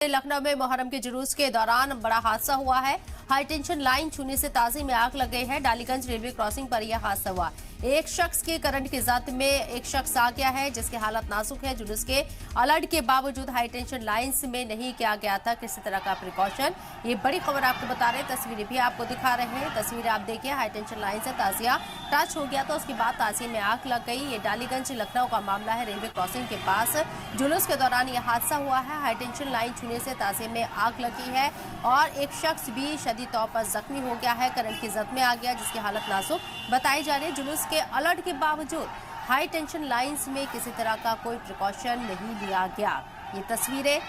लखनऊ में मुहर्रम के जुलूस के दौरान बड़ा हादसा हुआ है। हाईटेंशन लाइन छूने से ताज़ी में आग लग गई है। डालीगंज रेलवे क्रॉसिंग पर यह हादसा हुआ। एक शख्स के करंट की जद में एक शख्स आ गया है जिसकी हालत नाजुक है। जुलूस के अलर्ट के बावजूद हाईटेंशन लाइन्स में नहीं किया गया था किसी तरह का प्रिकॉशन। ये बड़ी खबर आपको बता रहे हैं, तस्वीरें भी आपको दिखा रहे हैं। तस्वीरें आप देखिए, हाईटेंशन लाइन से ताजिया टच हो गया तो उसके बाद ताजिए में आग लग गई। ये डालीगंज लखनऊ का मामला है। रेलवे क्रॉसिंग के पास जुलूस के दौरान यह हादसा हुआ है। हाईटेंशन लाइन छूने से ताजिए में आग लगी है और एक शख्स भी शदीद तौर पर जख्मी हो गया है, करंट की जद में आ गया जिसकी हालत नाजुक बताई जा रही है। जुलूस के अलर्ट के बावजूद हाई टेंशन लाइंस में किसी तरह का कोई प्रिकॉशन नहीं लिया गया। ये तस्वीरें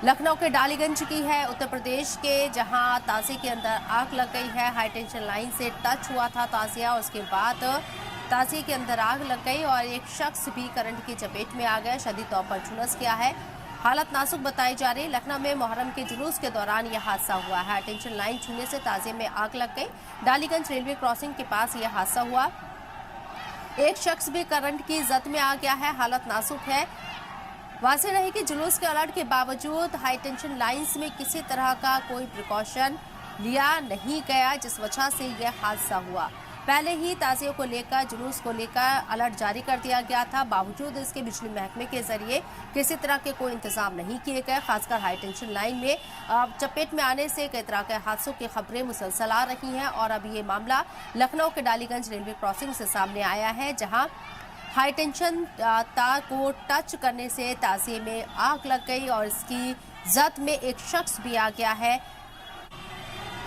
लखनऊ के डालीगंज की है, उत्तर प्रदेश के, जहां ताजिए के अंदर आग लग गई है। हाई टेंशन लाइन से टच हुआ था ताजिया, उसके बाद ताजिए के अंदर आग लग गई और एक शख्स भी करंट की चपेट में आ गया, शदीद तौर पर झुलस गया है, हालत नाजुक बताई जा रही। लखनऊ में मुहर्रम के जुलूस के दौरान यह हादसा हुआ है। टेंशन लाइन छूने से ताजिए में आग लग गई। डालीगंज रेलवे क्रॉसिंग के पास यह हादसा हुआ। एक शख्स भी करंट की जद में आ गया है, हालत नाजुक है। वाज़ेह रहे कि जुलूस के अलर्ट के बावजूद हाई टेंशन लाइन्स में किसी तरह का कोई प्रिकॉशन लिया नहीं गया, जिस वजह से यह हादसा हुआ। पहले ही ताजियों को लेकर, जुलूस को लेकर अलर्ट जारी कर दिया गया था, बावजूद इसके बिजली महकमे के जरिए किसी तरह के कोई इंतजाम नहीं किए गए। खासकर हाई टेंशन लाइन में चपेट में आने से कई तरह के हादसों की खबरें मुसलसल आ रही हैं और अब ये मामला लखनऊ के डालीगंज रेलवे क्रॉसिंग से सामने आया है, जहां हाई टेंशन तार को टच करने से ताजिए में आग लग गई और इसकी जद में एक शख्स भी आ गया है।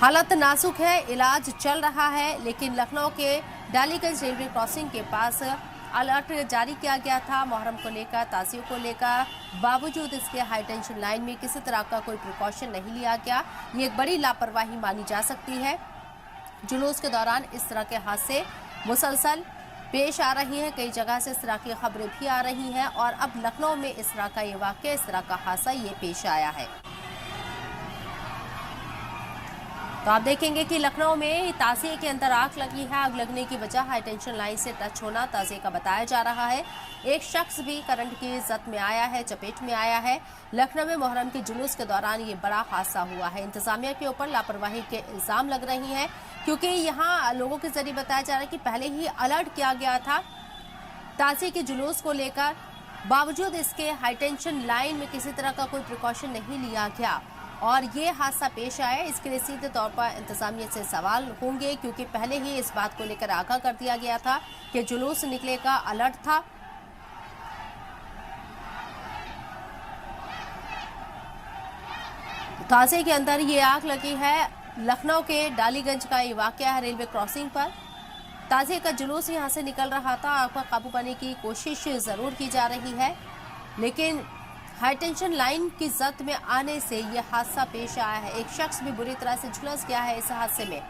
हालत नाजुक है, इलाज चल रहा है, लेकिन लखनऊ के डालीगंज रेलवे क्रॉसिंग के पास अलर्ट जारी किया गया था मुहर्रम को लेकर, ताजियों को लेकर, बावजूद इसके हाई टेंशन लाइन में किसी तरह का कोई प्रिकॉशन नहीं लिया गया। ये एक बड़ी लापरवाही मानी जा सकती है। जुलूस के दौरान इस तरह के हादसे मुसलसल पेश आ रही हैं, कई जगह से इस तरह की खबरें भी आ रही हैं और अब लखनऊ में इस तरह का ये वाक़या, इस तरह का हादसा ये पेश आया है। तो आप देखेंगे कि लखनऊ में ताजिए के अंदर आग लगी है। आग लगने की वजह हाई टेंशन लाइन से टच होना ताजिए का बताया जा रहा है। एक शख्स भी करंट की जद में आया है, चपेट में आया है। लखनऊ में मुहर्रम के जुलूस के दौरान ये बड़ा हादसा हुआ है। इंतजामिया के ऊपर लापरवाही के इल्जाम लग रही हैं, क्योंकि यहाँ लोगों के जरिए बताया जा रहा है कि पहले ही अलर्ट किया गया था ताजिए के जुलूस को लेकर, बावजूद इसके हाई टेंशन लाइन में किसी तरह का कोई प्रिकॉशन नहीं लिया गया और ये हादसा पेश आया। इसके लिए सीधे तौर पर इंतजामिया से सवाल होंगे, क्योंकि पहले ही इस बात को लेकर आगाह कर दिया गया था कि जुलूस निकले का अलर्ट था। ताजिए के अंदर ये आग लगी है। लखनऊ के डालीगंज का ये वाकया है, रेलवे क्रॉसिंग पर ताजिए का जुलूस यहाँ से निकल रहा था। आग पर काबू पाने की कोशिश जरूर की जा रही है, लेकिन हाई टेंशन लाइन की जद में आने से यह हादसा पेश आया है। एक शख्स भी बुरी तरह से झुलस गया है इस हादसे में।